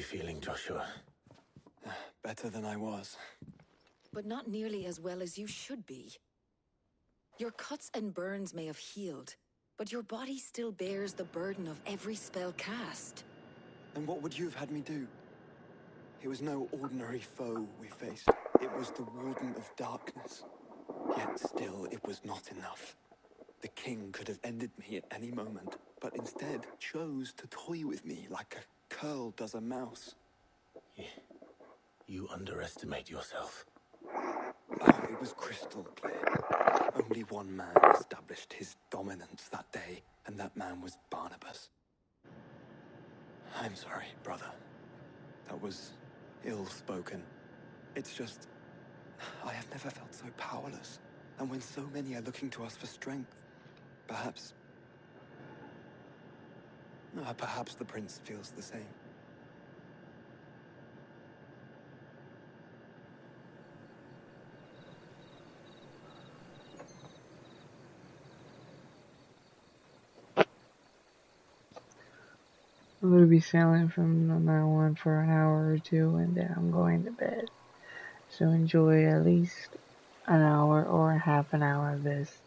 you feeling, Joshua? Better than I was. But not nearly as well as you should be. Your cuts and burns may have healed, but your body still bears the burden of every spell cast. And what would you have had me do? It was no ordinary foe we faced. It was the Warden of Darkness. Yet still, it was not enough. The king could have ended me at any moment, but instead chose to toy with me like a curl does a mouse. You underestimate yourself. Oh, it was crystal clear. Only one man established his dominance that day, and that man was Barnabas. I'm sorry, brother. That was ill-spoken. It's just, I have never felt so powerless. And when so many are looking to us for strength, perhaps the prince feels the same. I'm going to be sailing from now on for an hour or two, and then I'm going to bed. So enjoy at least an hour or half an hour of this.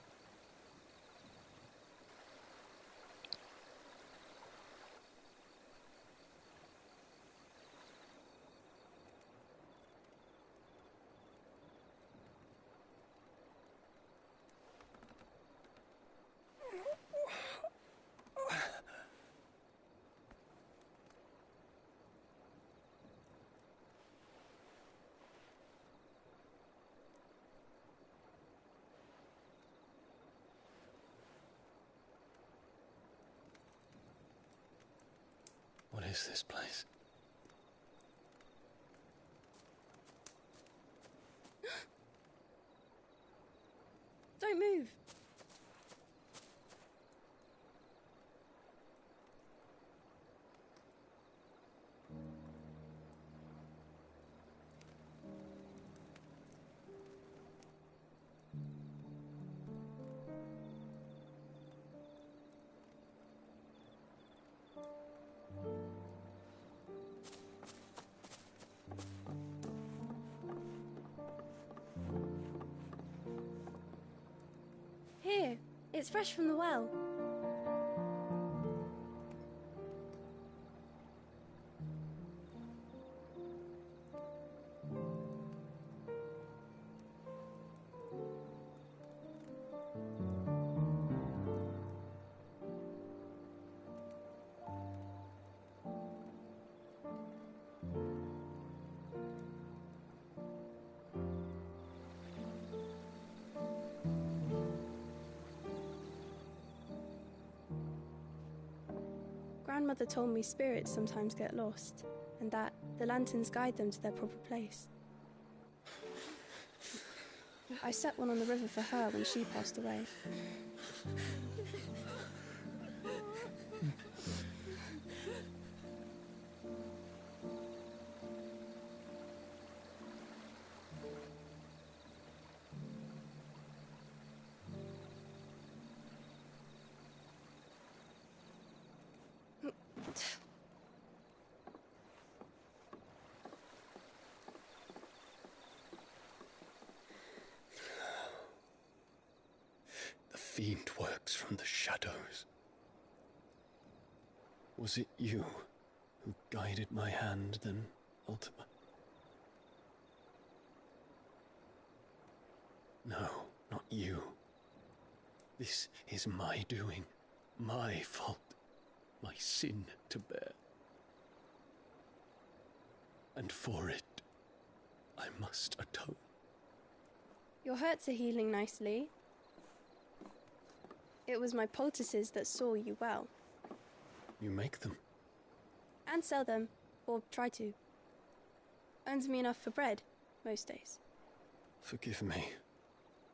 What is this place? Don't move. Here, it's fresh from the well. Grandmother told me spirits sometimes get lost, and that the lanterns guide them to their proper place. I set one on the river for her when she passed away. The fiend works from the shadows. Was it you who guided my hand, then, Ultima? No, not you. This is my doing, my fault, my sin to bear. And for it, I must atone. Your hurts are healing nicely. It was my poultices that saw you well. You make them? And sell them, or try to. Earns me enough for bread, most days. Forgive me.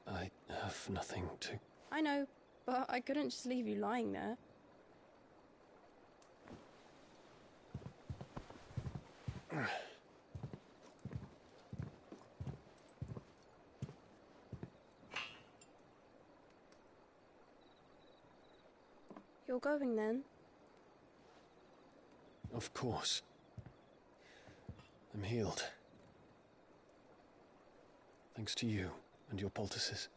I have nothing to... I know, but I couldn't just leave you lying there. You're going then? Of course. I'm healed. Thanks to you and your poultices.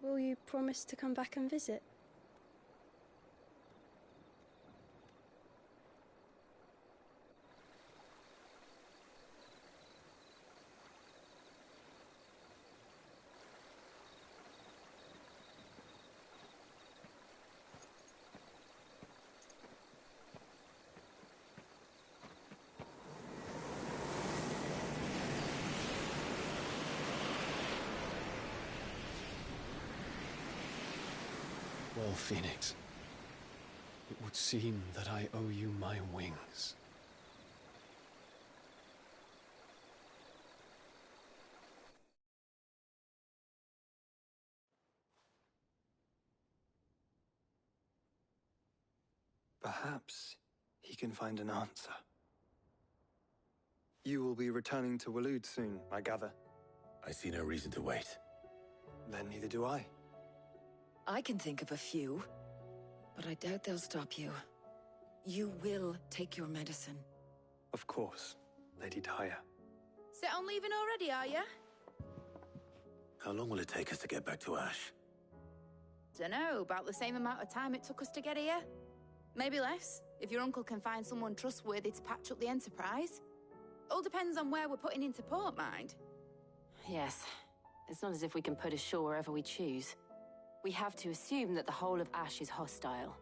Will you promise to come back and visit? Well, Phoenix, it would seem that I owe you my wings. Perhaps he can find an answer. You will be returning to Waloed soon, I gather. I see no reason to wait. Then neither do I. I can think of a few, but I doubt they'll stop you. You will take your medicine. Of course, Lady Daya. Set on leaving already, are you? How long will it take us to get back to Ash? Dunno, about the same amount of time it took us to get here. Maybe less, if your uncle can find someone trustworthy to patch up the Enterprise. All depends on where we're putting into port, mind. Yes. It's not as if we can put ashore wherever we choose. We have to assume that the whole of Ash is hostile,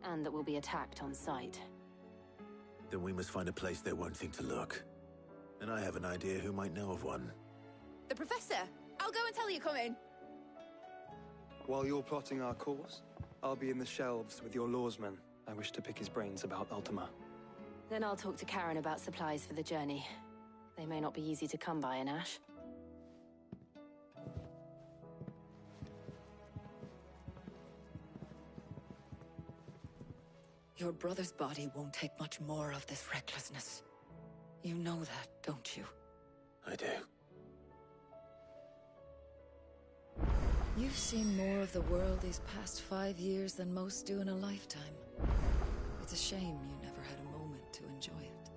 and that we'll be attacked on sight. Then we must find a place they won't think to look. And I have an idea who might know of one. The Professor! I'll go and tell you coming! While you're plotting our course, I'll be in the shelves with your lawsman. I wish to pick his brains about Ultima. Then I'll talk to Karen about supplies for the journey. They may not be easy to come by in Ash. Your brother's body won't take much more of this recklessness. You know that, don't you? I do. You've seen more of the world these past 5 years than most do in a lifetime. It's a shame you never had a moment to enjoy it.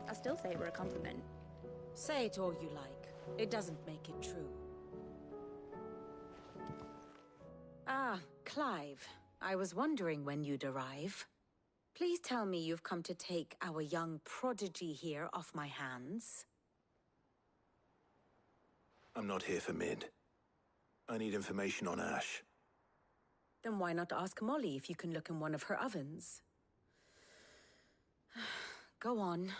I still say it were a compliment. Say it all you like. It doesn't make it true. Ah, Clive. I was wondering when you'd arrive. Please tell me you've come to take our young prodigy here off my hands. I'm not here for Mid. I need information on Ash. Then why not ask Molly if you can look in one of her ovens? Go on.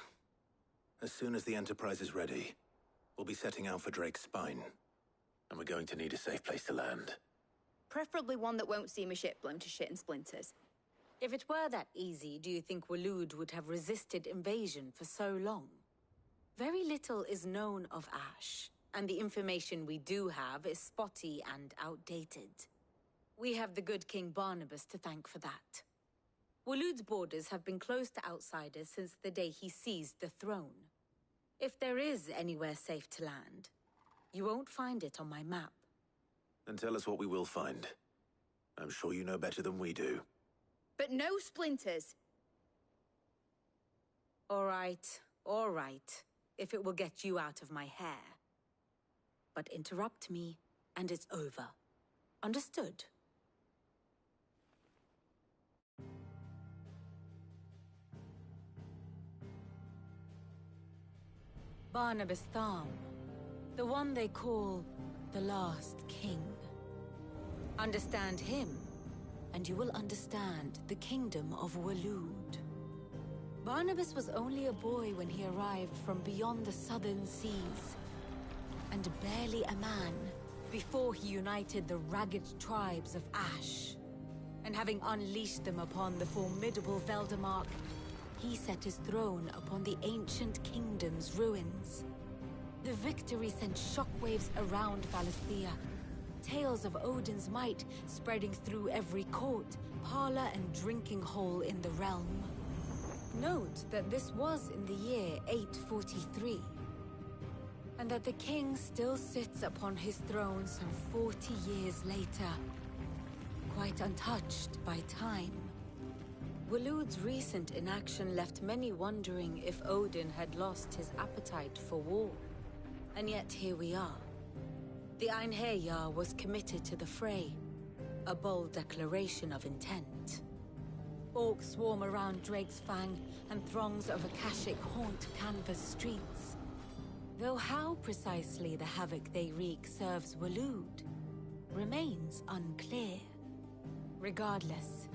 As soon as the Enterprise is ready, we'll be setting out for Drake's Spine. And we're going to need a safe place to land. Preferably one that won't see my ship blown to shit and splinters. If it were that easy, do you think Waloed would have resisted invasion for so long? Very little is known of Ash, and the information we do have is spotty and outdated. We have the good King Barnabas to thank for that. Waloed's borders have been closed to outsiders since the day he seized the throne. If there is anywhere safe to land, you won't find it on my map. Then tell us what we will find. I'm sure you know better than we do. But no splinters! All right, if it will get you out of my hair. But interrupt me, and it's over. Understood? Barnabas Tharm, The one they call the Last King. Understand him, and you will understand the kingdom of Waloed. Barnabas was only a boy when he arrived from beyond the southern seas, and barely a man before he united the ragged tribes of Ash. And having unleashed them upon the formidable Veldemark, he set his throne upon the ancient kingdom's ruins. The victory sent shockwaves around Valisthea, tales of Odin's might spreading through every court, parlor, and drinking hole in the realm. Note that this was in the year 843, and that the king still sits upon his throne some 40 years later, quite untouched by time. Waloed's recent inaction left many wondering if Odin had lost his appetite for war. And yet here we are. The Einherjar was committed to the fray, a bold declaration of intent. Orcs swarm around Drake's Fang, and throngs of Akashic haunt Canvas streets. Though how precisely the havoc they wreak serves Waloed remains unclear. Regardless,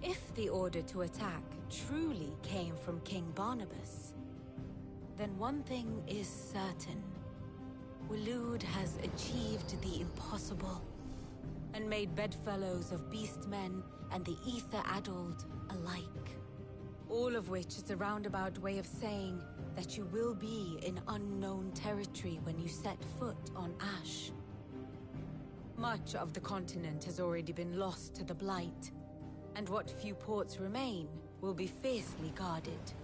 if the order to attack truly came from King Barnabas, then one thing is certain. Waloed has achieved the impossible, and made bedfellows of beastmen and the ether-addled alike. All of which is a roundabout way of saying that you will be in unknown territory when you set foot on Ash. Much of the continent has already been lost to the Blight, and what few ports remain will be fiercely guarded.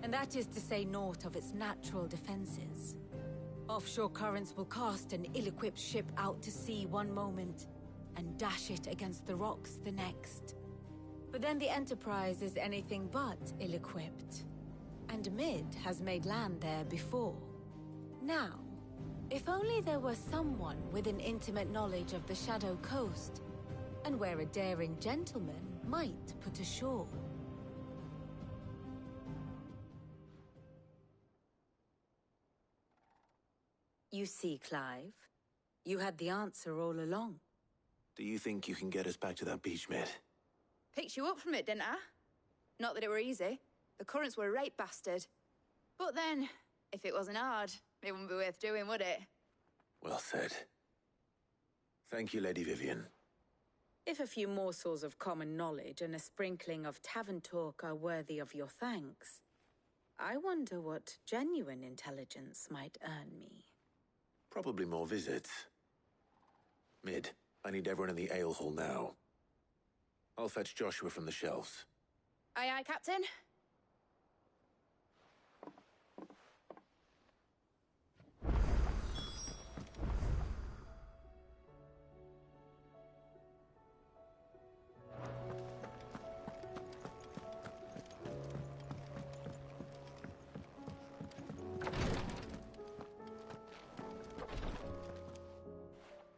And that is to say naught of its natural defenses. Offshore currents will cast an ill-equipped ship out to sea one moment, and dash it against the rocks the next. But then the Enterprise is anything but ill-equipped, and Mid has made land there before. Now, if only there were someone with an intimate knowledge of the Shadow Coast, and where a daring gentleman might put ashore. You see, Clive, you had the answer all along. Do you think you can get us back to that beach, Mid? Picked you up from it, didn't I? Not that it were easy. The currents were a right bastard. But then, if it wasn't hard, it wouldn't be worth doing, would it? Well said. Thank you, Lady Vivian. If a few morsels of common knowledge and a sprinkling of tavern talk are worthy of your thanks, I wonder what genuine intelligence might earn me. Probably more visits. Mid, I need everyone in the ale hall now. I'll fetch Joshua from the shelves. Aye, aye, Captain.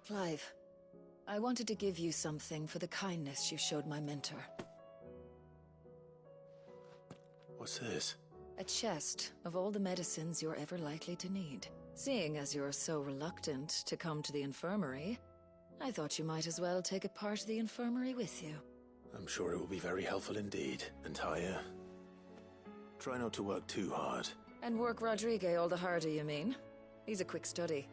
Clive, I wanted to give you something for the kindness you showed my mentor. What's this? A chest of all the medicines you're ever likely to need. Seeing as you're so reluctant to come to the infirmary, I thought you might as well take a part of the infirmary with you. I'm sure it will be very helpful indeed, Entire. Try not to work too hard. And work Rodrigue all the harder, you mean? He's a quick study,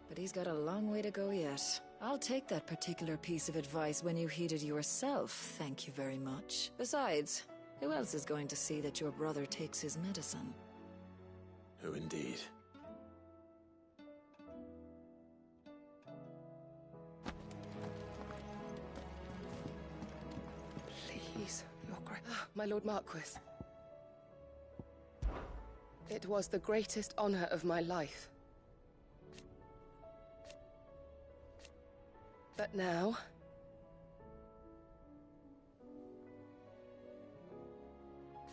but he's got a long way to go yet. I'll take that particular piece of advice when you heed it yourself, thank you very much. Besides, who else is going to see that your brother takes his medicine? Who indeed? Please, Your Grace. My Lord Marquis. It was the greatest honor of my life. But now...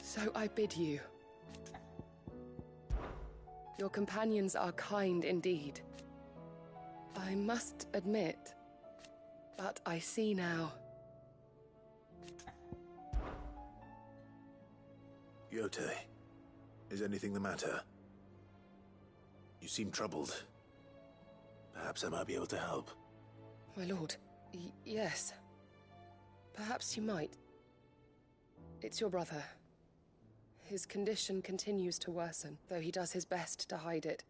so I bid you. Your companions are kind indeed. I must admit, but I see now. Yote, is anything the matter? You seem troubled. Perhaps I might be able to help. My lord, yes. Perhaps you might. It's your brother. His condition continues to worsen, though he does his best to hide it.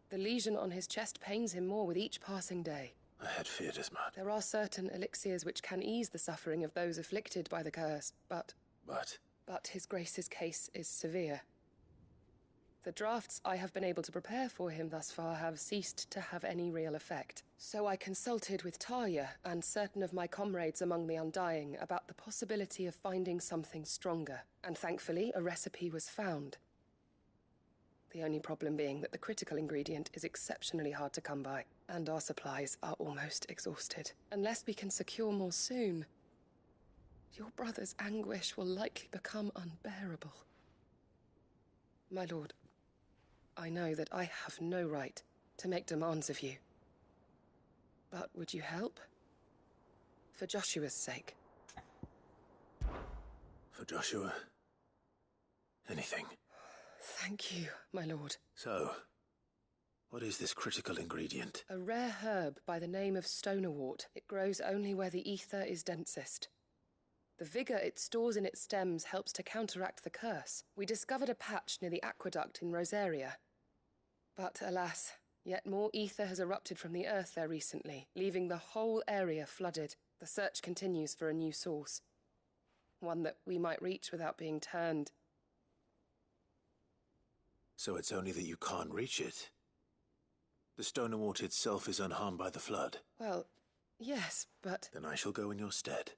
The lesion on his chest pains him more with each passing day. I had feared as much. There are certain elixirs which can ease the suffering of those afflicted by the curse, but His Grace's case is severe. The drafts I have been able to prepare for him thus far have ceased to have any real effect. So I consulted with Talia and certain of my comrades among the Undying about the possibility of finding something stronger, and thankfully a recipe was found. The only problem being that the critical ingredient is exceptionally hard to come by, and our supplies are almost exhausted. Unless we can secure more soon, your brother's anguish will likely become unbearable. My lord, I know that I have no right to make demands of you. But would you help? For Joshua's sake. For Joshua? Anything. Thank you, my lord. So, what is this critical ingredient? A rare herb by the name of stonerwort. It grows only where the ether is densest. The vigor it stores in its stems helps to counteract the curse. We discovered a patch near the aqueduct in Rosaria. But alas, yet more ether has erupted from the earth there recently, leaving the whole area flooded. The search continues for a new source. One that we might reach without being turned. So it's only that you can't reach it. The stonerwort itself is unharmed by the flood. Well, yes, but... Then I shall go in your stead.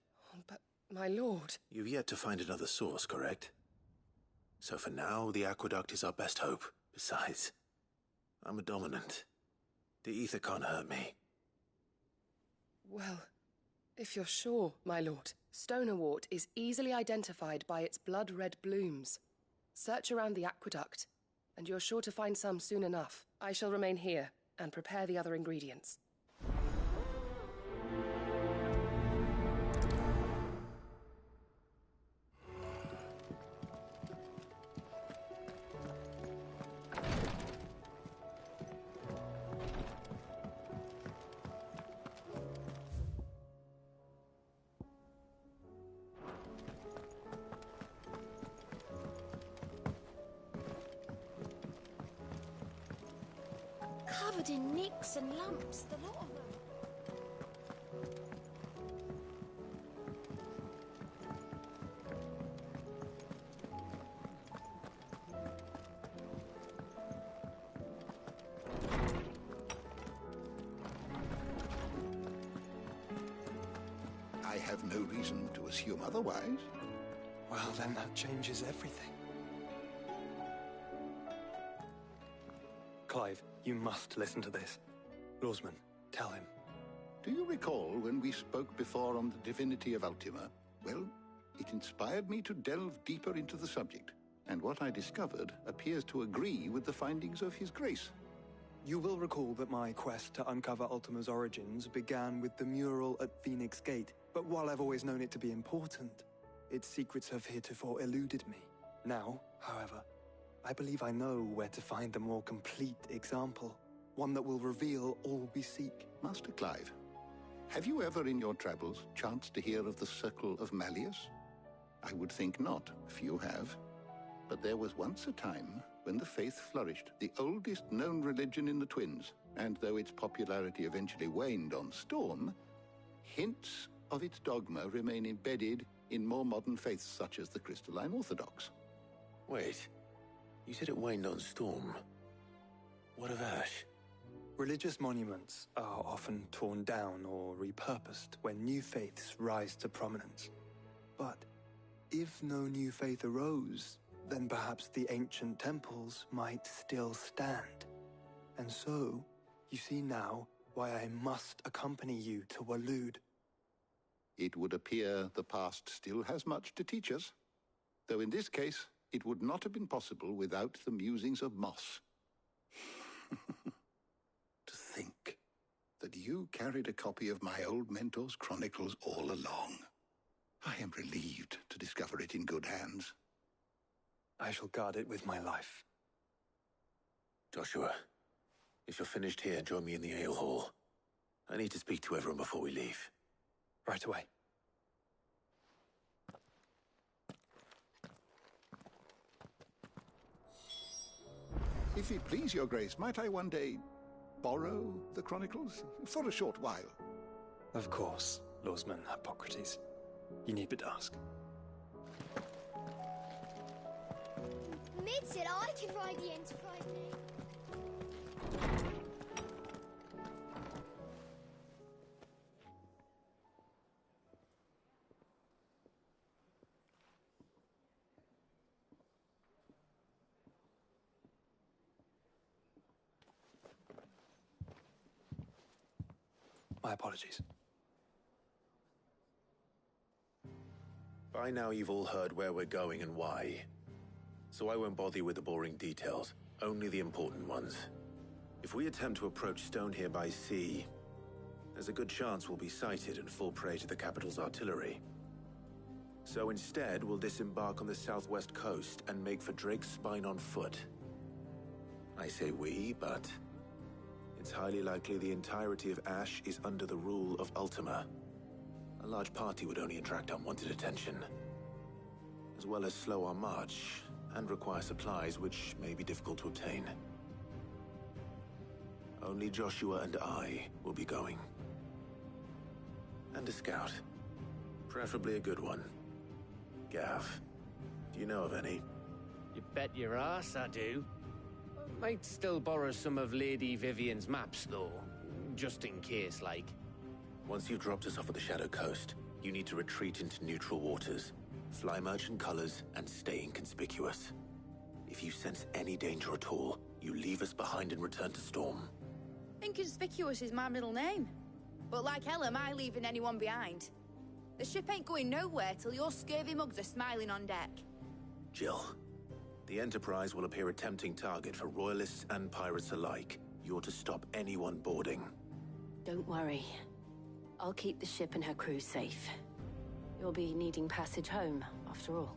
But, my lord... You've yet to find another source, correct? So for now, the aqueduct is our best hope. Besides, I'm a dominant. The ether can't hurt me. Well, if you're sure, my lord. Stonerwort is easily identified by its blood-red blooms. Search around the aqueduct, and you're sure to find some soon enough. I shall remain here and prepare the other ingredients. Covered in nicks and lumps, the lot of them. I have no reason to assume otherwise. Well, then that changes everything. Clive, you must listen to this. Lawsman, tell him. Do you recall when we spoke before on the divinity of Ultima? Well, it inspired me to delve deeper into the subject, and what I discovered appears to agree with the findings of His Grace. You will recall that my quest to uncover Ultima's origins began with the mural at Phoenix Gate, but while I've always known it to be important, its secrets have heretofore eluded me. Now, however, I believe I know where to find the more complete example, one that will reveal all we seek. Master Clive, have you ever in your travels chanced to hear of the Circle of Malleus? I would think not, if you have. But there was once a time when the faith flourished, the oldest known religion in the Twins, and though its popularity eventually waned on Storm, hints of its dogma remain embedded in more modern faiths such as the Crystalline Orthodox. Wait, you said it waned on Storm. What of Ash? Religious monuments are often torn down or repurposed when new faiths rise to prominence. But if no new faith arose, then perhaps the ancient temples might still stand. And so, you see now why I must accompany you to Waloed. It would appear the past still has much to teach us, though in this case, it would not have been possible without the musings of Moss. To think that you carried a copy of my old mentor's chronicles all along. I am relieved to discover it in good hands. I shall guard it with my life. Joshua, If you're finished here, join me in the ale hall. I need to speak to everyone before we leave. Right away. If it please your grace, might I one day borrow the chronicles? For a short while. Of course, Lawsman Hippocrates. You need but ask. Mid said I could ride the Enterprise now. My apologies. By now you've all heard where we're going and why. So I won't bother you with the boring details, only the important ones. If we attempt to approach Stonehere by sea, there's a good chance we'll be sighted and fall prey to the capital's artillery. So instead, we'll disembark on the southwest coast and make for Drake's Spine on foot. I say we, but it's highly likely the entirety of Ash is under the rule of Ultima. A large party would only attract unwanted attention, as well as slow our march and require supplies which may be difficult to obtain. Only Joshua and I will be going. And a scout. Preferably a good one. Gav, do you know of any? You bet your ass I do. Might still borrow some of Lady Vivian's maps, though. Just in case, like. Once you've dropped us off at the Shadow Coast, you need to retreat into neutral waters, fly merchant colors, and stay inconspicuous. If you sense any danger at all, you leave us behind and return to Storm. Inconspicuous is my middle name. But like hell am I leaving anyone behind. The ship ain't going nowhere till your scurvy mugs are smiling on deck. Jill, the Enterprise will appear a tempting target for royalists and pirates alike. You're to stop anyone boarding. Don't worry. I'll keep the ship and her crew safe. You'll be needing passage home, after all.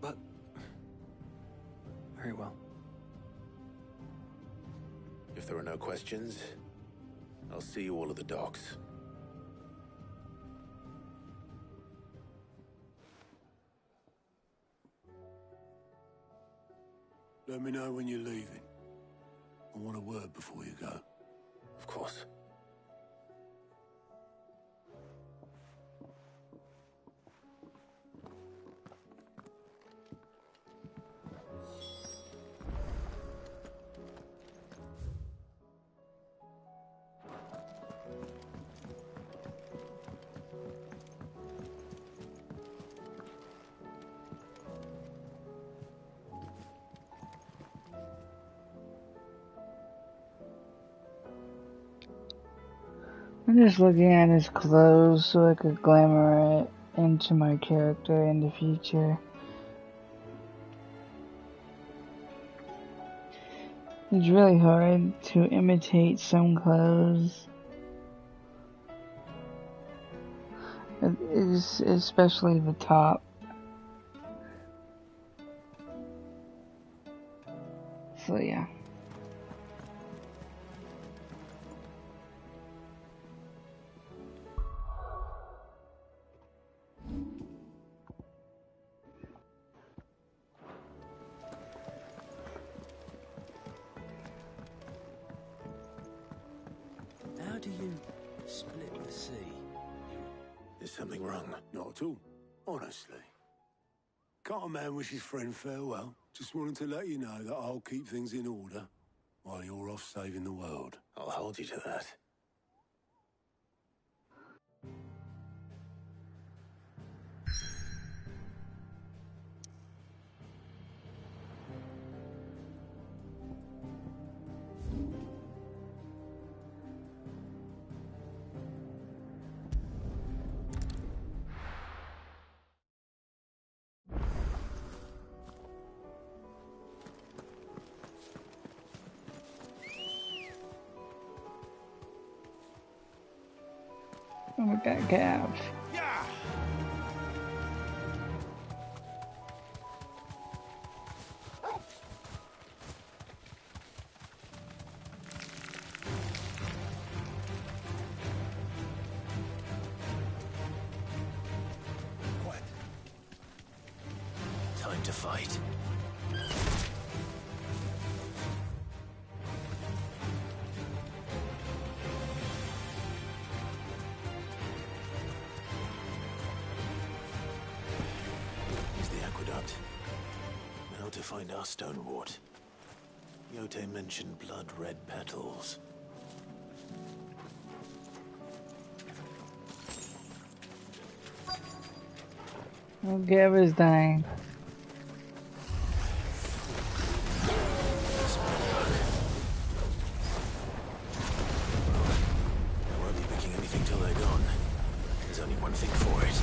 But... very well. If there are no questions, I'll see you all at the docks. Let me know when you're leaving. I want a word before you go. Of course. I'm just looking at his clothes so I could glamour it into my character in the future. It's really hard to imitate some clothes. It's especially the top. So yeah. How do you split the sea? Is something wrong? Not at all, honestly. Can't a man wish his friend farewell? Just wanted to let you know that I'll keep things in order while you're off saving the world. I'll hold you to that. Oh, we got Gav. time to fight. Here's the aqueduct. Now to find our stonewort. Yote mentioned blood-red petals. I'll give his thing. I won't be picking anything till they're gone. There's only one thing for it.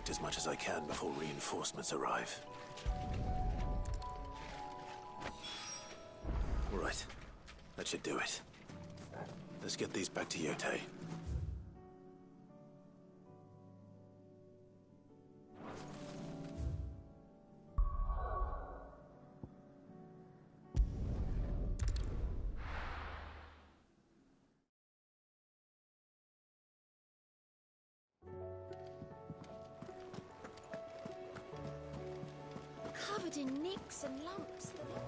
As much as I can before reinforcements arrive. All right, that should do it. Let's get these back to Yote. Covered in nicks and lumps. The little...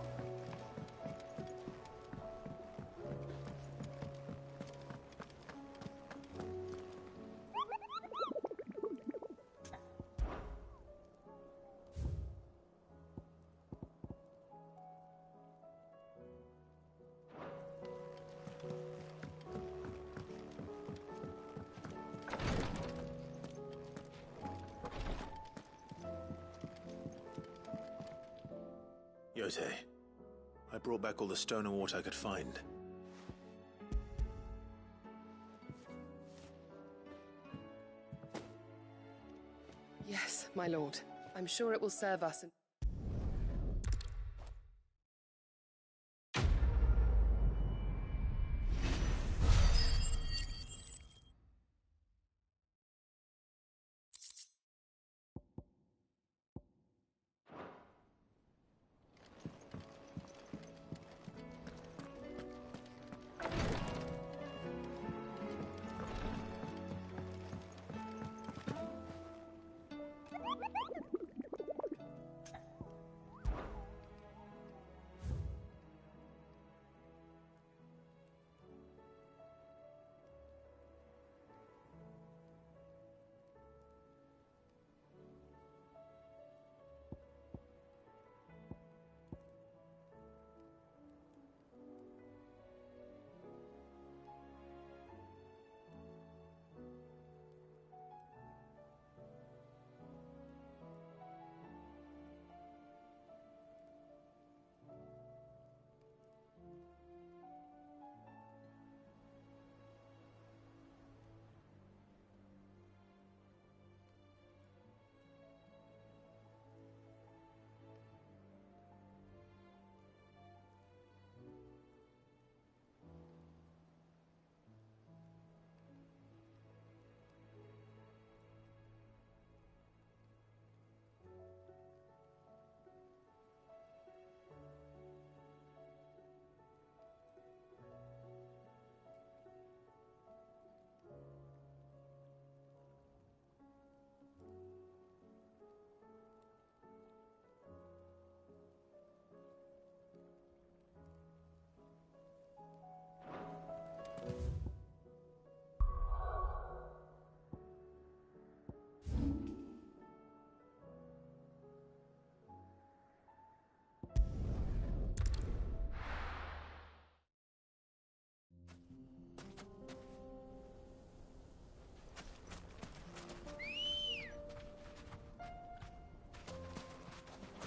Yote, I brought back all the stone and water I could find. Yes, my lord. I'm sure it will serve us.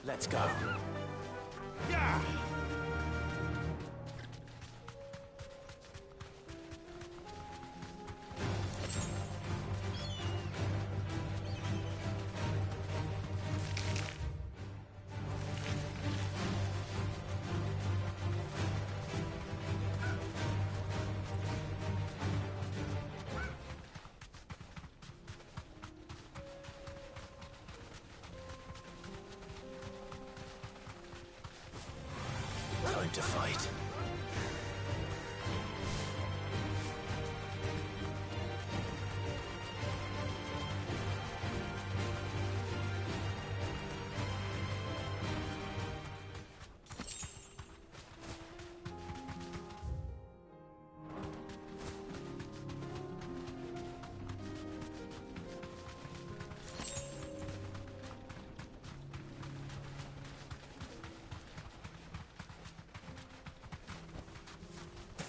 Let's go. Yeah! Time to fight.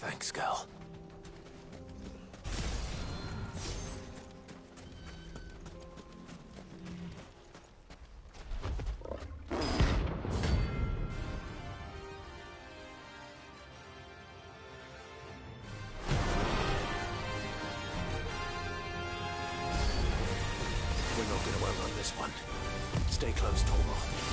Thanks, Gal. We're not gonna outrun this one. Stay close, Tormod.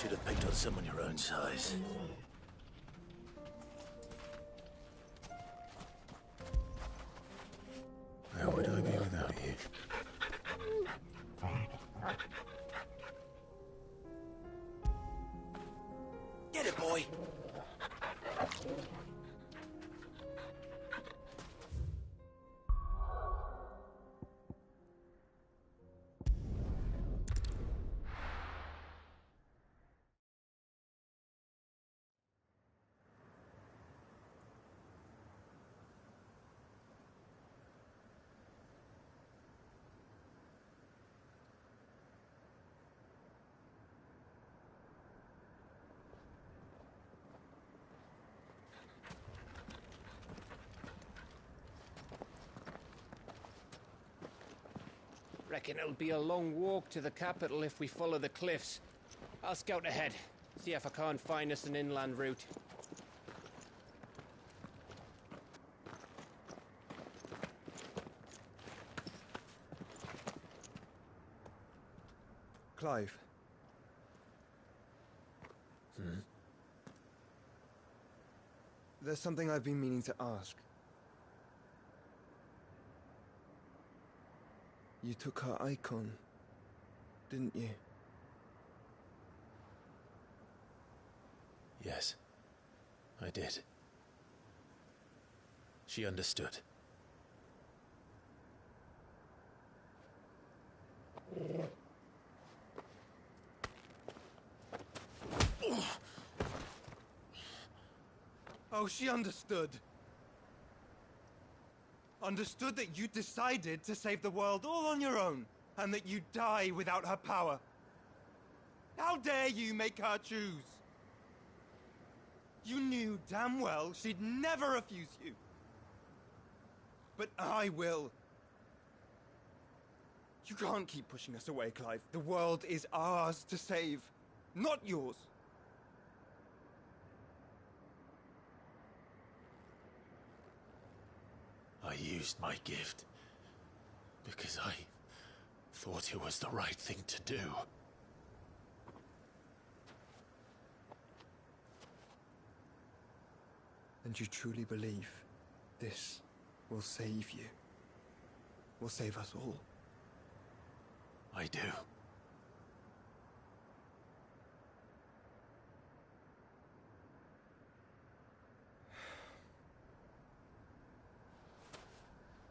should have picked on someone your own size. Where would I be without you? Get it, boy! Reckon it'll be a long walk to the capital if we follow the cliffs. I'll scout ahead, see if I can't find us an inland route. Clive. There's something I've been meaning to ask. You took her icon, didn't you? Yes, I did. She understood. Oh, she understood. Understood that you decided to save the world all on your own, and that you'd die without her power. How dare you make her choose? You knew damn well she'd never refuse you. But I will. You can't keep pushing us away, Clive. The world is ours to save, not yours. I used my gift because I thought it was the right thing to do. And you truly believe this will save you? Will save us all? I do.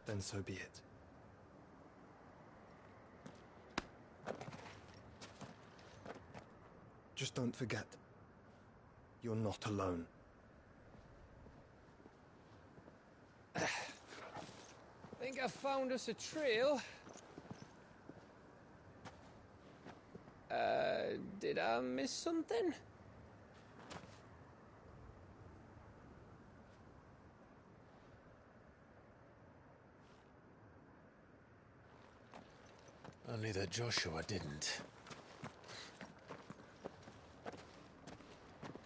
Then so be it. Just don't forget, you're not alone. Think I found us a trail. Did I miss something? Only that Joshua didn't.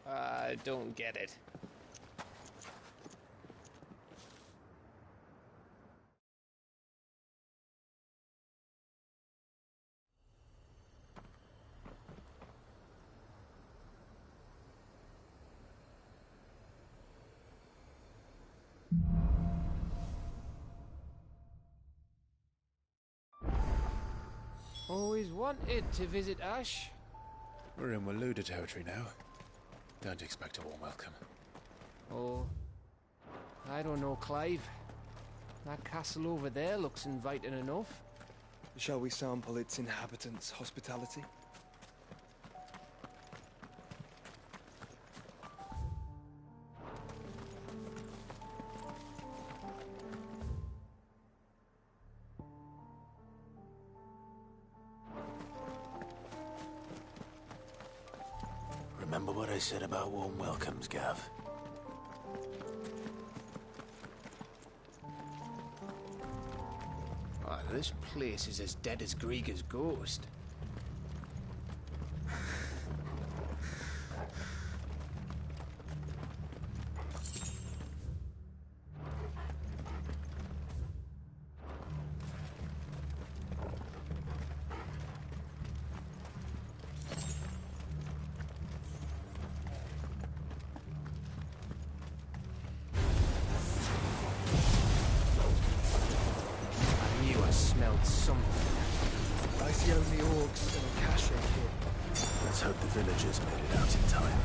I don't get it. Always wanted to visit Ash. We're in Waluda territory now. Don't expect a warm welcome. Oh, I don't know, Clive. That castle over there looks inviting enough. Shall we sample its inhabitants' hospitality? Remember what I said about warm welcomes, Gav? Oh, this place is as dead as Grieger's ghost. villagers made it out in time.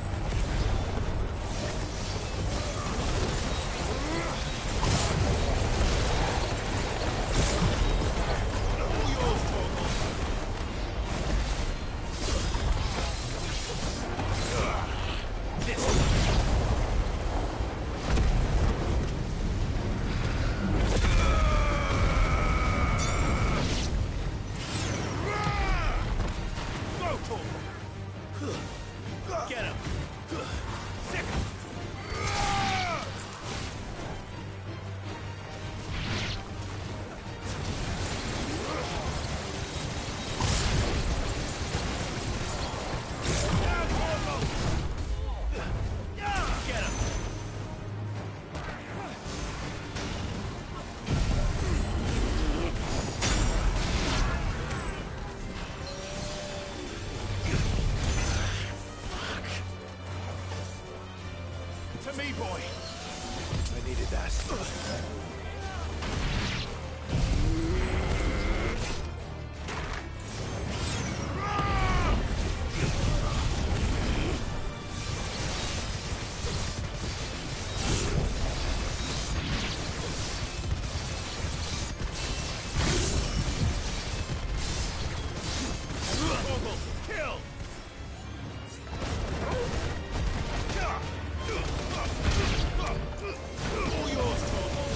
Get him! Sick! Get him! To me, boy! I needed that. Kill! All yours, Torgal.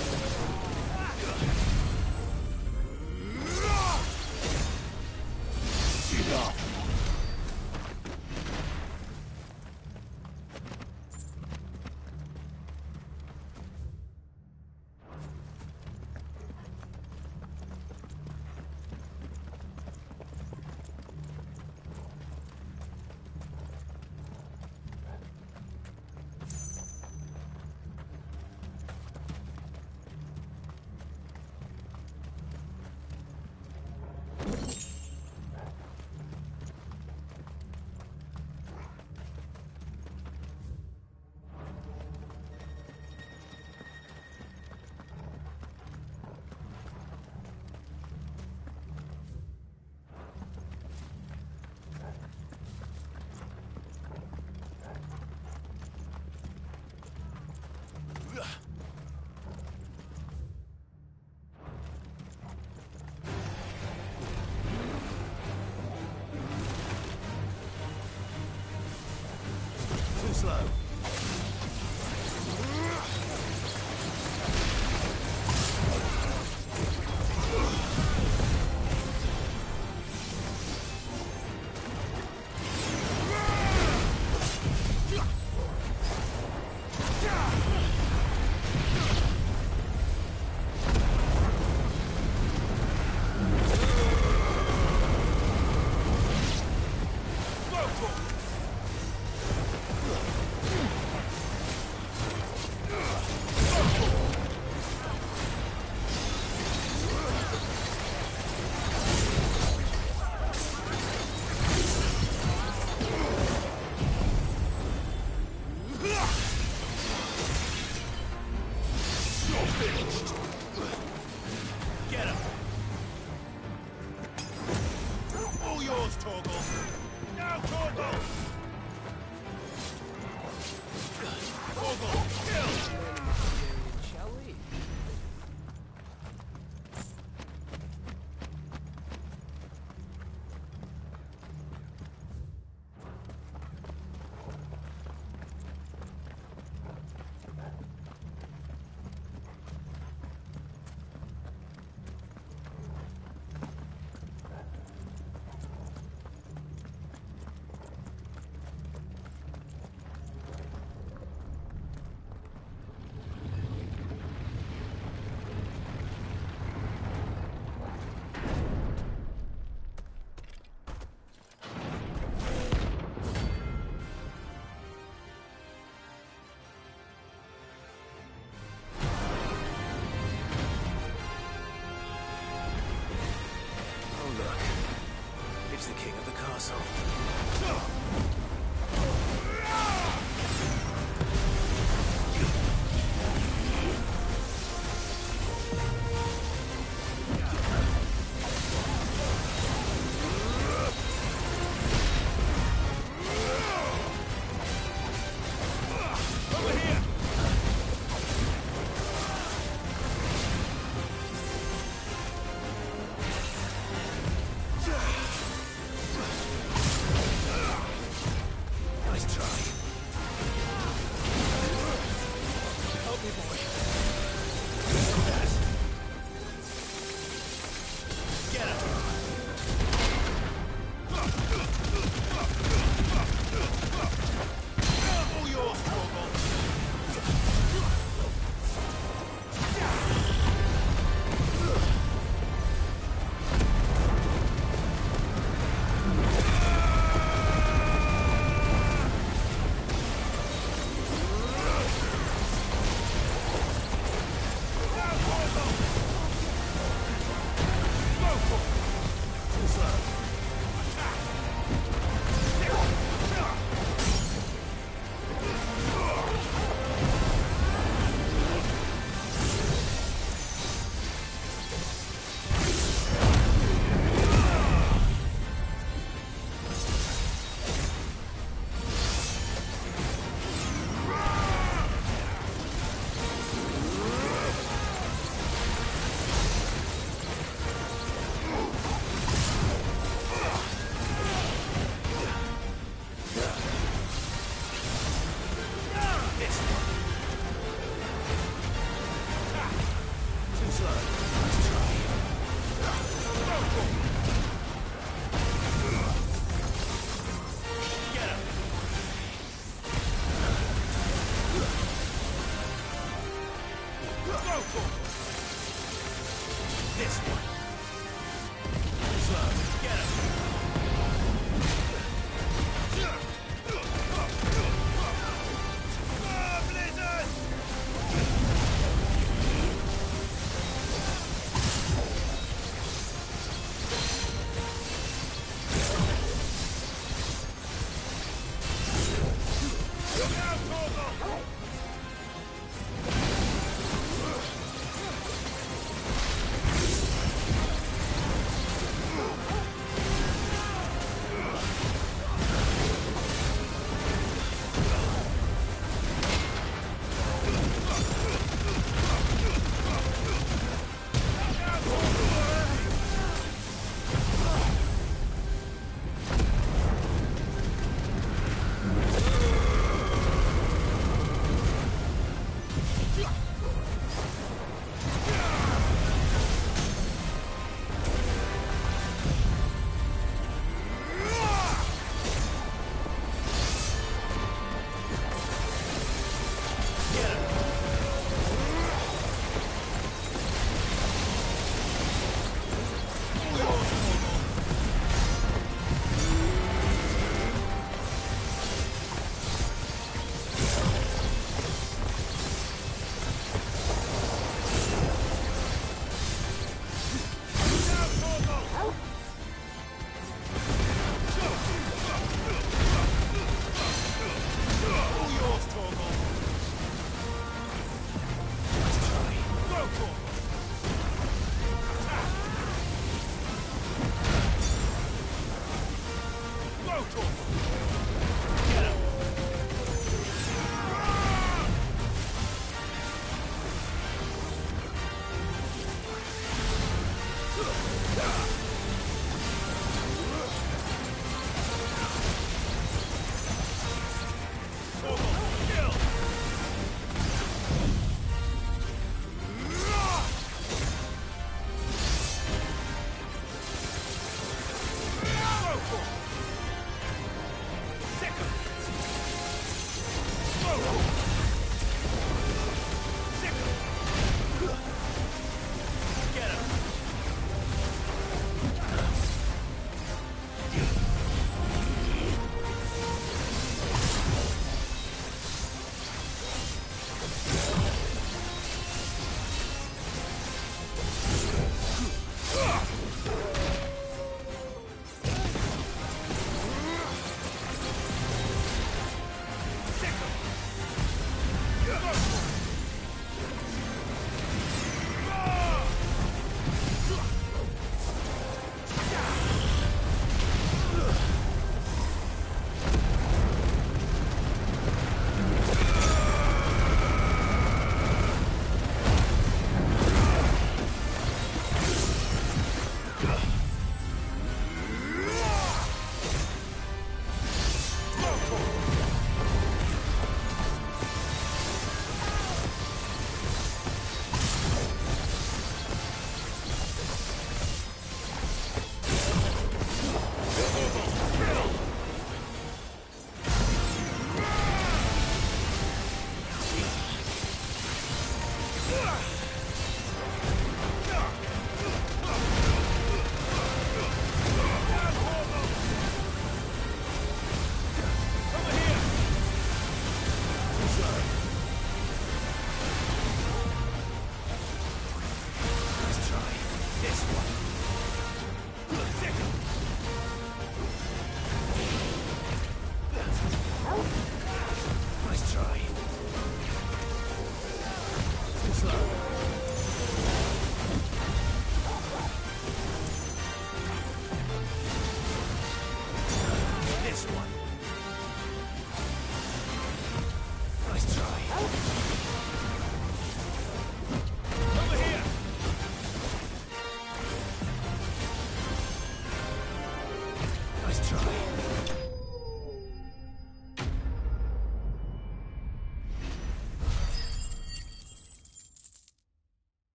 This one. Slow. Get him. Blizzard! Look out, Torgal!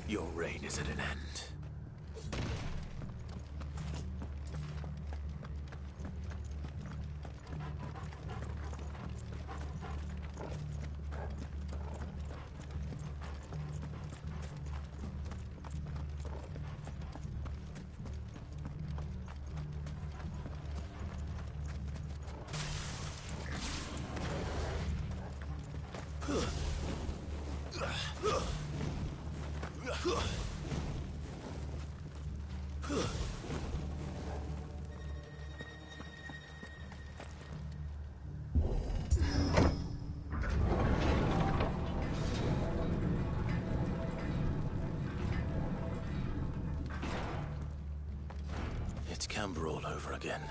Your reign is at an end. It's Camber all over again.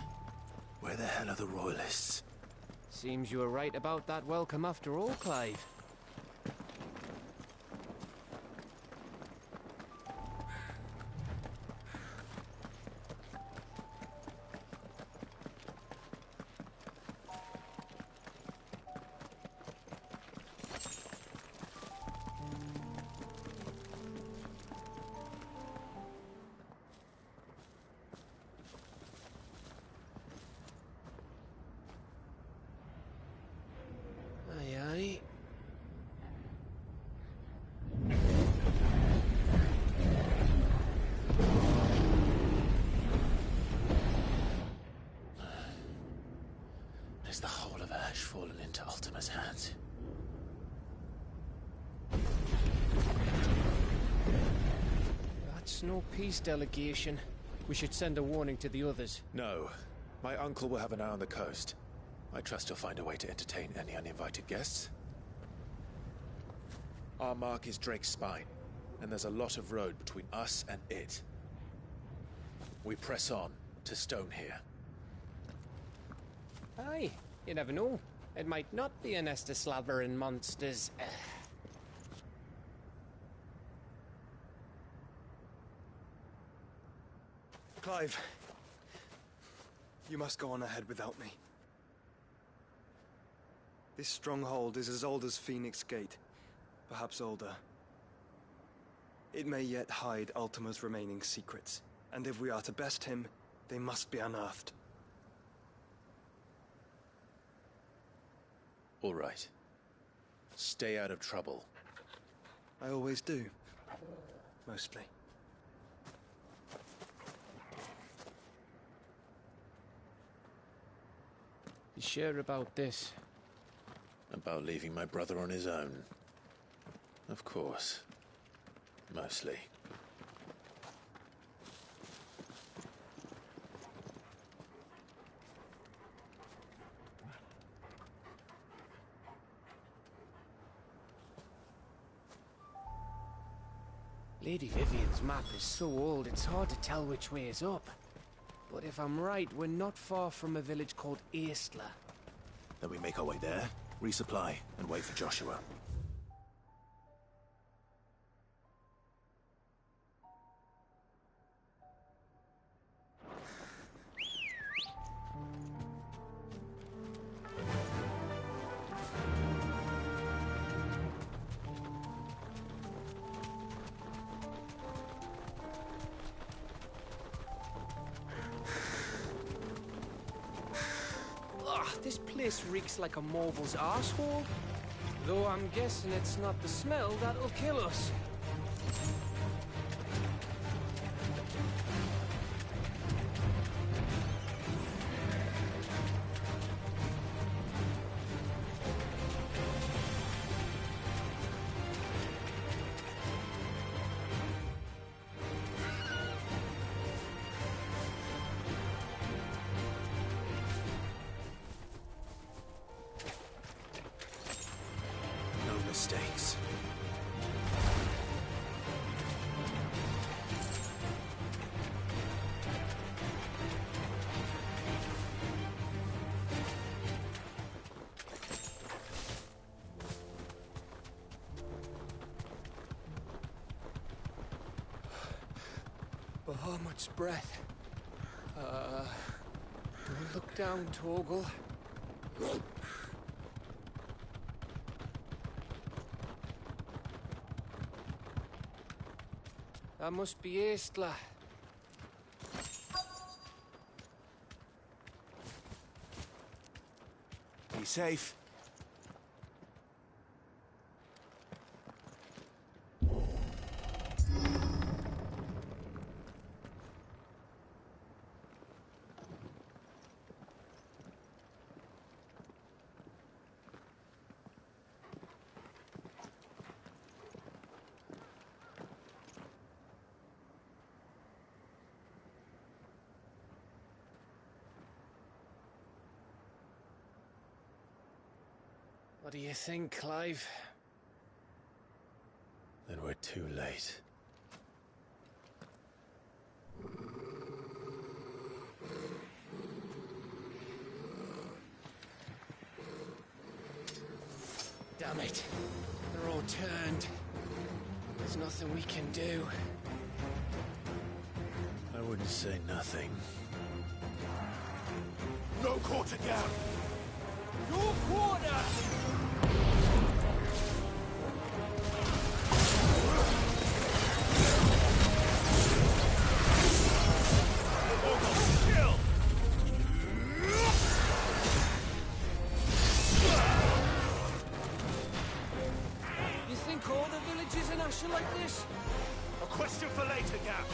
Where the hell are the Royalists? Seems you were right about that welcome after all, Clive. Is the whole of Ash fallen into Ultima's hands? That's no peace delegation. We should send a warning to the others. No. My uncle will have an eye on the coast. I trust he'll find a way to entertain any uninvited guests. Our mark is Drake's Spine, and there's a lot of road between us and it. We press on to Stonehere. Aye, you never know. It might not be a nest of slavering monsters. Clive, you must go on ahead without me. This stronghold is as old as Phoenix Gate, perhaps older. It may yet hide Ultima's remaining secrets, and if we are to best him, they must be unearthed. All right. Stay out of trouble. I always do. Mostly. You sure about this? About leaving my brother on his own. Of course. Mostly. Lady Vivian's map is so old it's hard to tell which way is up. But if I'm right, we're not far from a village called Aistla. Then we make our way there, resupply, and wait for Joshua. This place reeks like a moble's arsehole. Though I'm guessing it's not the smell that'll kill us. Mistakes. Bahamut's breath. Don't look down, Torgal. That must be Aistla. Be safe. What do you think, Clive? Then we're too late. Damn it. They're all turned. There's nothing we can do. I wouldn't say nothing. No quarter down! Your quarter! You think all the villages in Ash are like this? A question for later, Gap.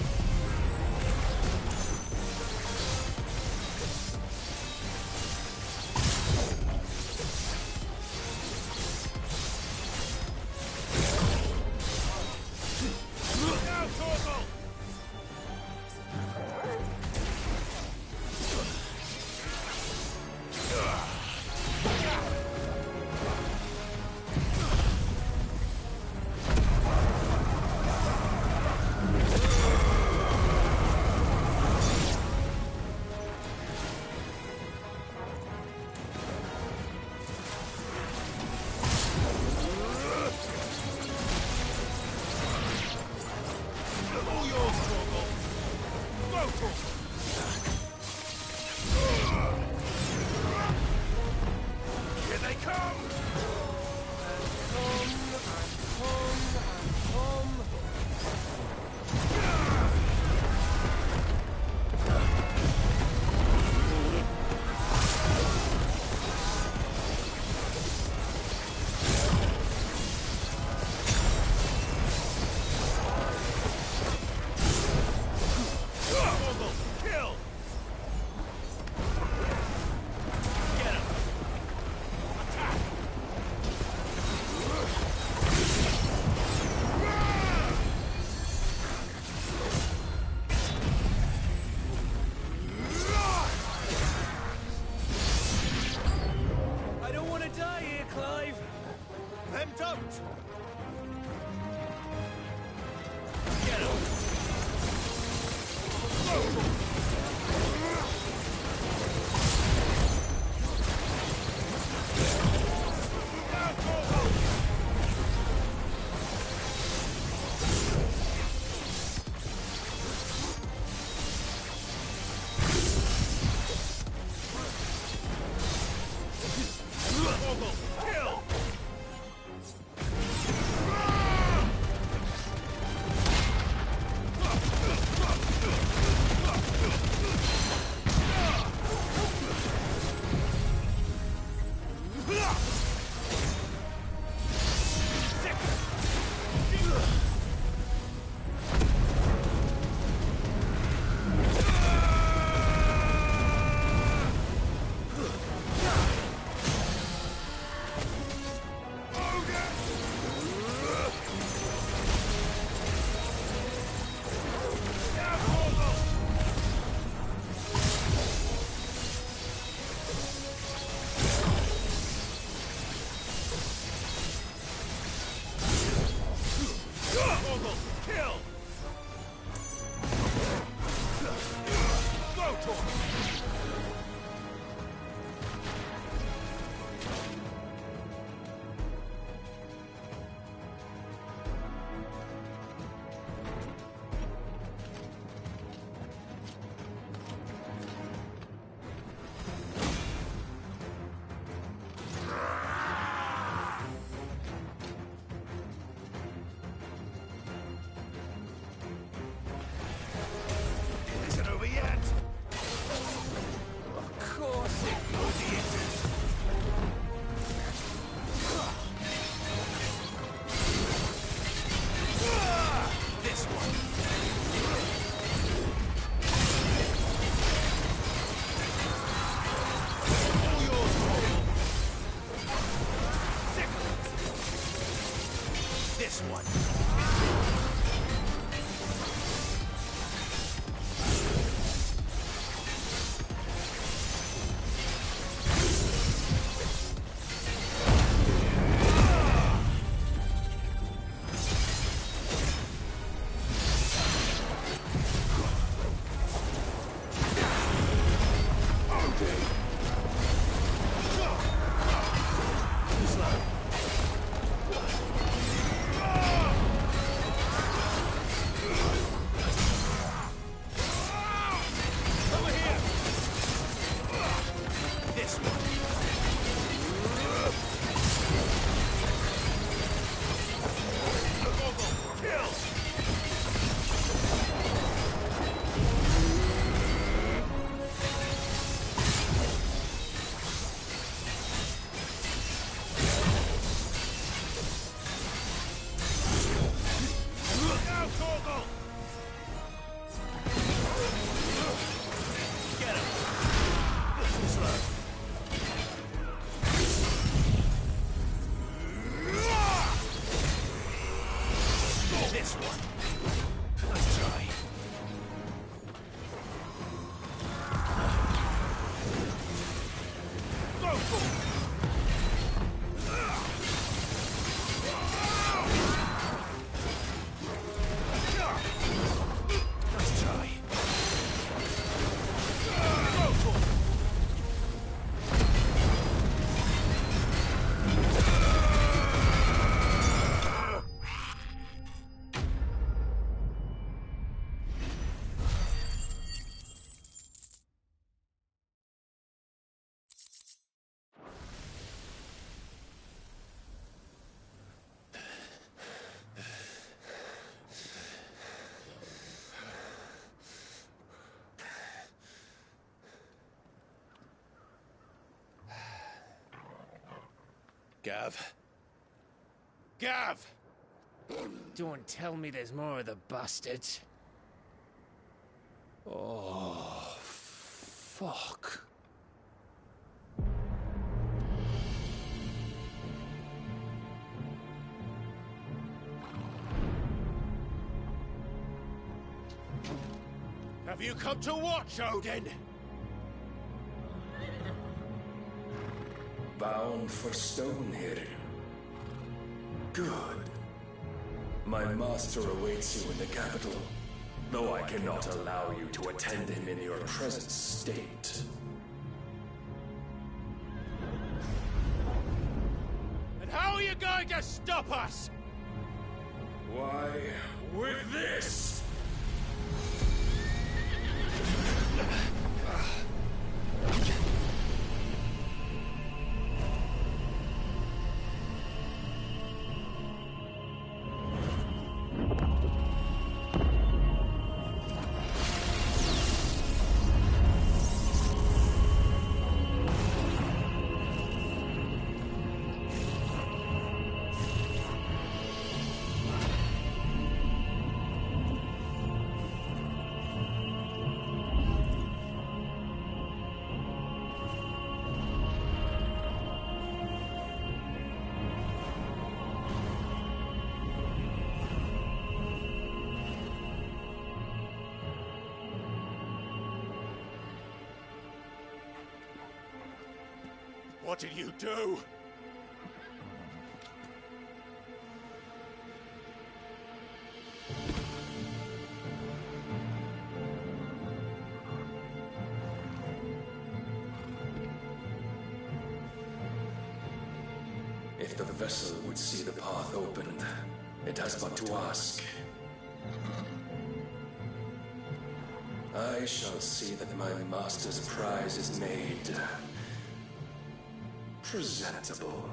out, Torgal! Get him! Slow. This one. Let's try. Go for it! Let's try. Go for it! Gav. Gav! Don't tell me there's more of the bastards. Oh, fuck. Have you come to watch, Odin? Bound for Stonehill. Good. My master awaits you in the capital, though I cannot allow you to attend him in your present state. And how are you going to stop us? Why, with this! What did you do? If the vessel would see the path opened, it has but to ask. I shall see that my master's prize is made presentable.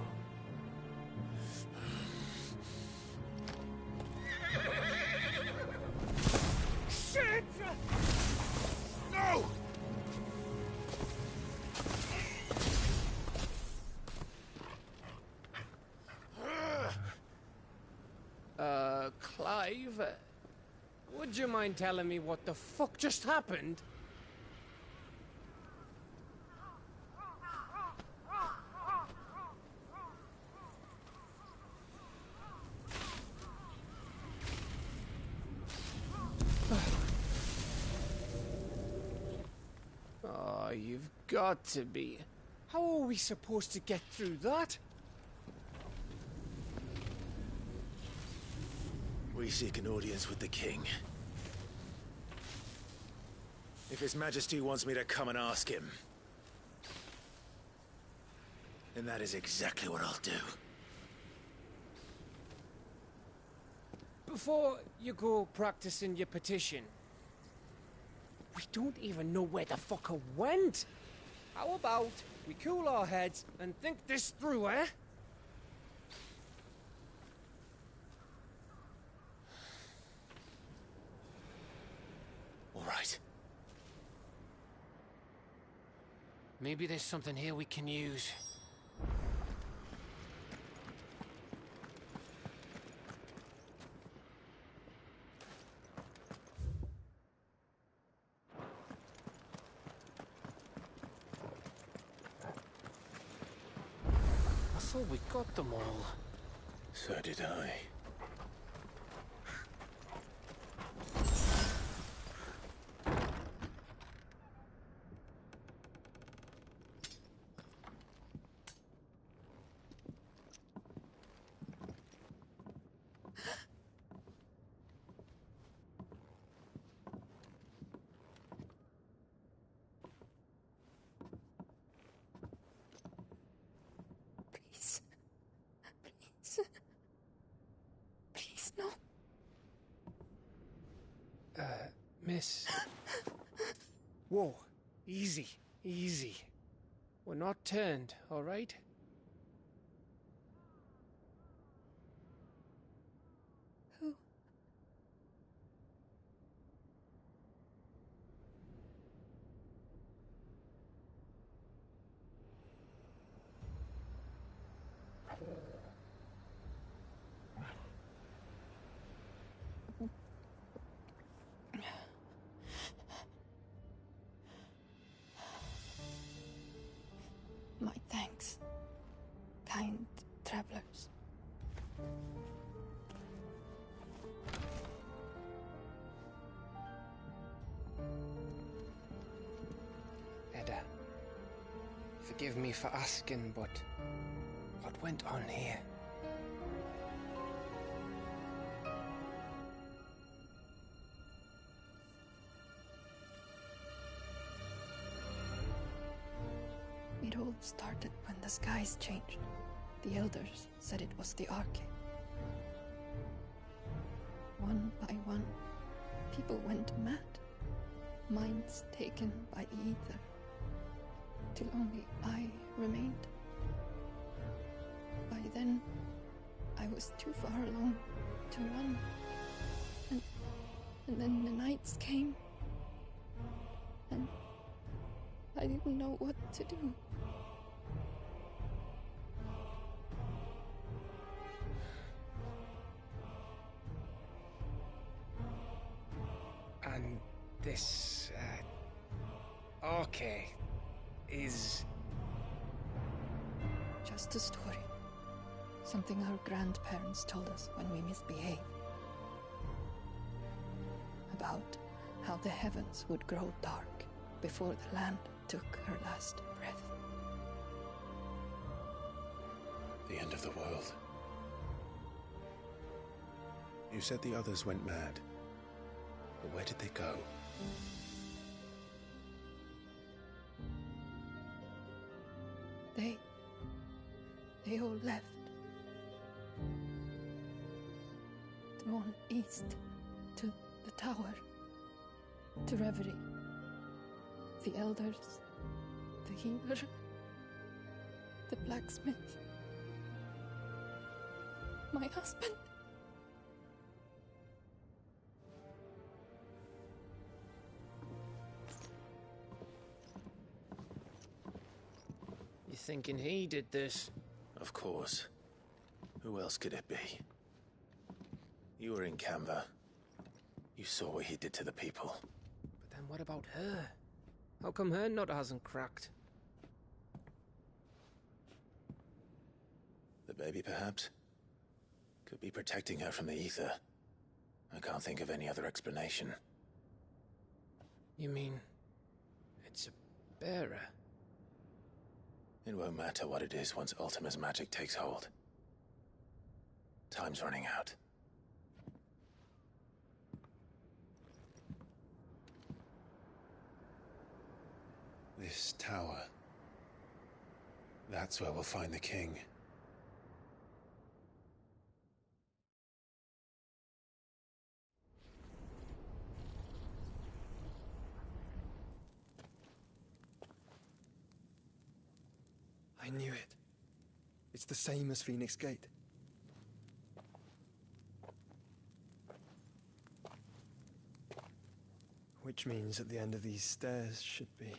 Shit! No! Clive? Would you mind telling me what the fuck just happened? Oh, you've got to be. How are we supposed to get through that? We seek an audience with the king. If His Majesty wants me to come and ask him, then that is exactly what I'll do. Before you go practicing your petition, we don't even know where the fucker went. How about we cool our heads and think this through, eh? All right. Maybe there's something here we can use. thought we got them all. So did I. Please, no. Miss. Whoa, easy, easy. We're not turned, all right? Who? My thanks, kind travelers. Edda, forgive me for asking, but what went on here? It all started when the skies changed. The elders said it was the Arche. One by one, people went mad. Minds taken by the ether. Till only I remained. By then, I was too far along to run. And then the nights came. And I didn't know what to do. And this, Arche is... Just a story. Something our grandparents told us when we misbehaved. About how the heavens would grow dark before the land took her last breath. The end of the world. You said the others went mad. But where did they go? They all left. Drawn east to the tower, to Reverie. The elders, the healer, the blacksmith, my husband. You thinking he did this? Of course. Who else could it be? You were in Canva. You saw what he did to the people. But then what about her? How come her nut hasn't cracked? The baby, perhaps? Could be protecting her from the ether. I can't think of any other explanation. You mean... it's a bearer? It won't matter what it is once Ultima's magic takes hold. Time's running out. This tower. That's where we'll find the king. I knew it. It's the same as Phoenix Gate. Which means at the end of these stairs should be...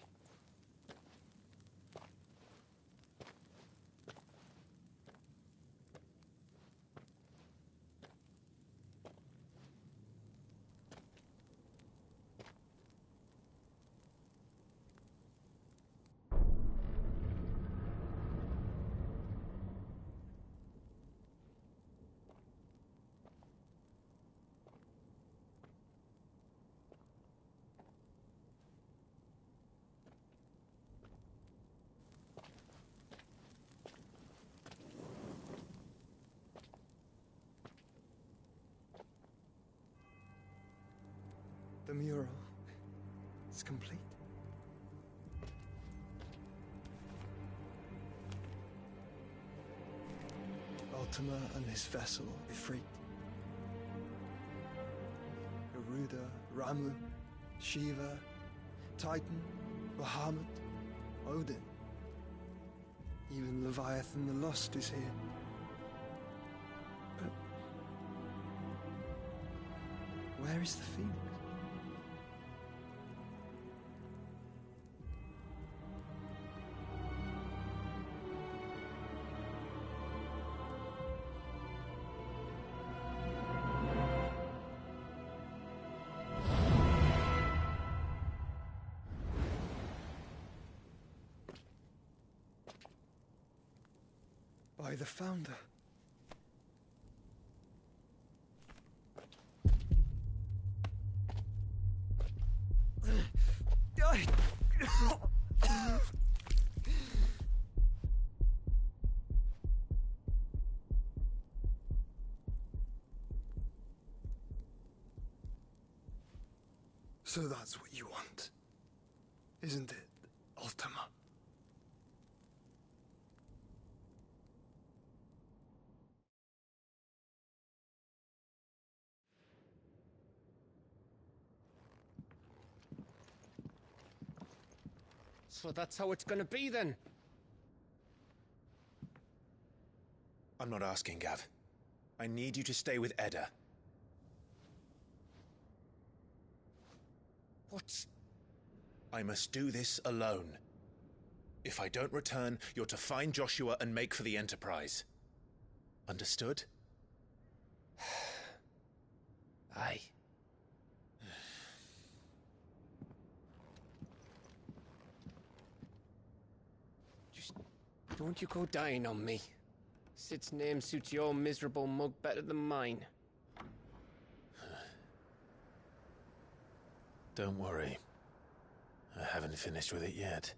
The mural is complete. Ultima and his vessel, Ifrit. Garuda, Ramu, Shiva, Titan, Bahamut, Odin. Even Leviathan the Lost is here. But where is the Phoenix? By the Founder. So that's what you want, isn't it, Ultima? So that's how it's gonna be then? I'm not asking, Gav. I need you to stay with Edda. What? I must do this alone. If I don't return, you're to find Joshua and make for the Enterprise. Understood? Aye. Just don't you go dying on me. Sid's name suits your miserable mug better than mine. Don't worry. I haven't finished with it yet.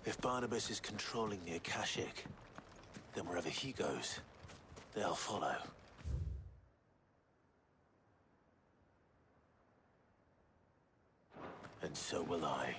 If Barnabas is controlling the Akashic, then wherever he goes, they'll follow. And so will I.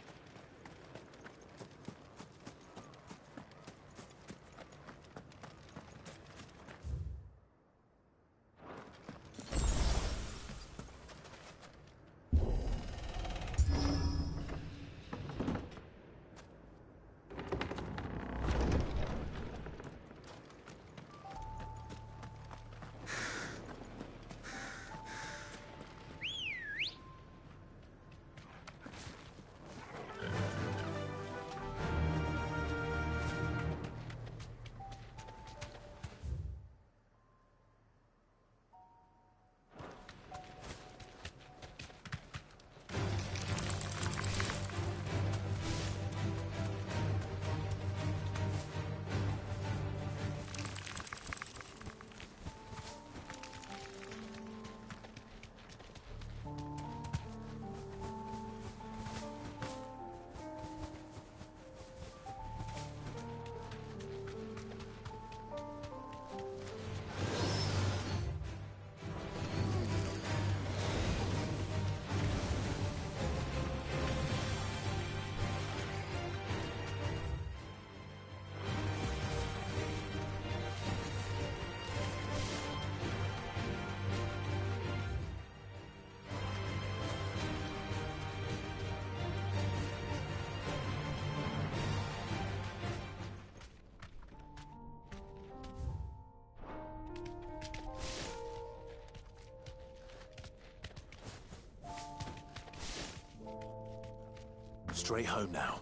Straight home now.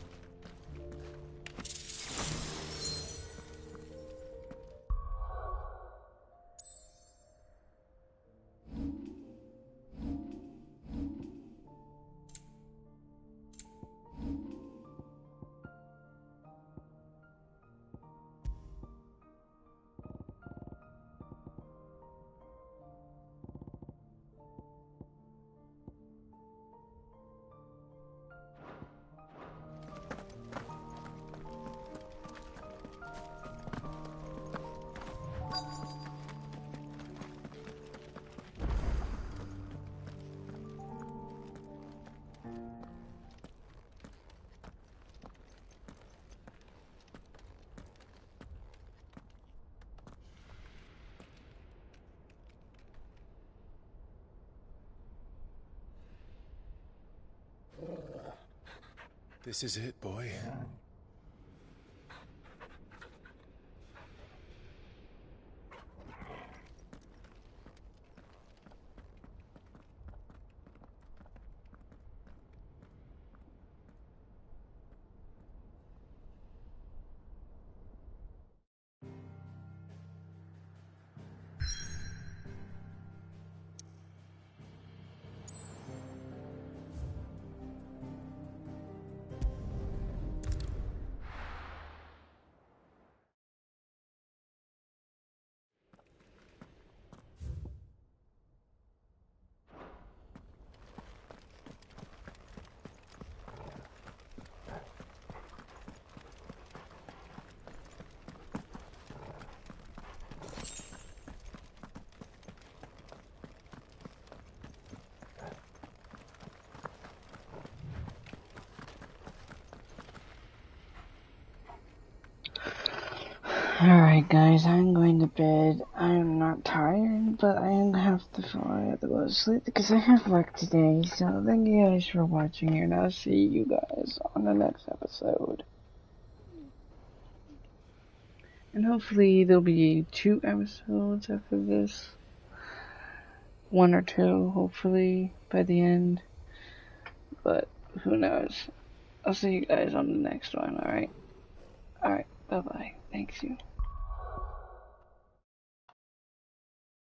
This is it, boy. Alright guys, I'm going to bed. I am not tired, but I have to go to sleep because I have work today. So thank you guys for watching, and I'll see you guys on the next episode. And hopefully there'll be 2 episodes after this. 1 or 2, hopefully, by the end. But who knows. I'll see you guys on the next one, alright? Alright, bye-bye. Thanks you.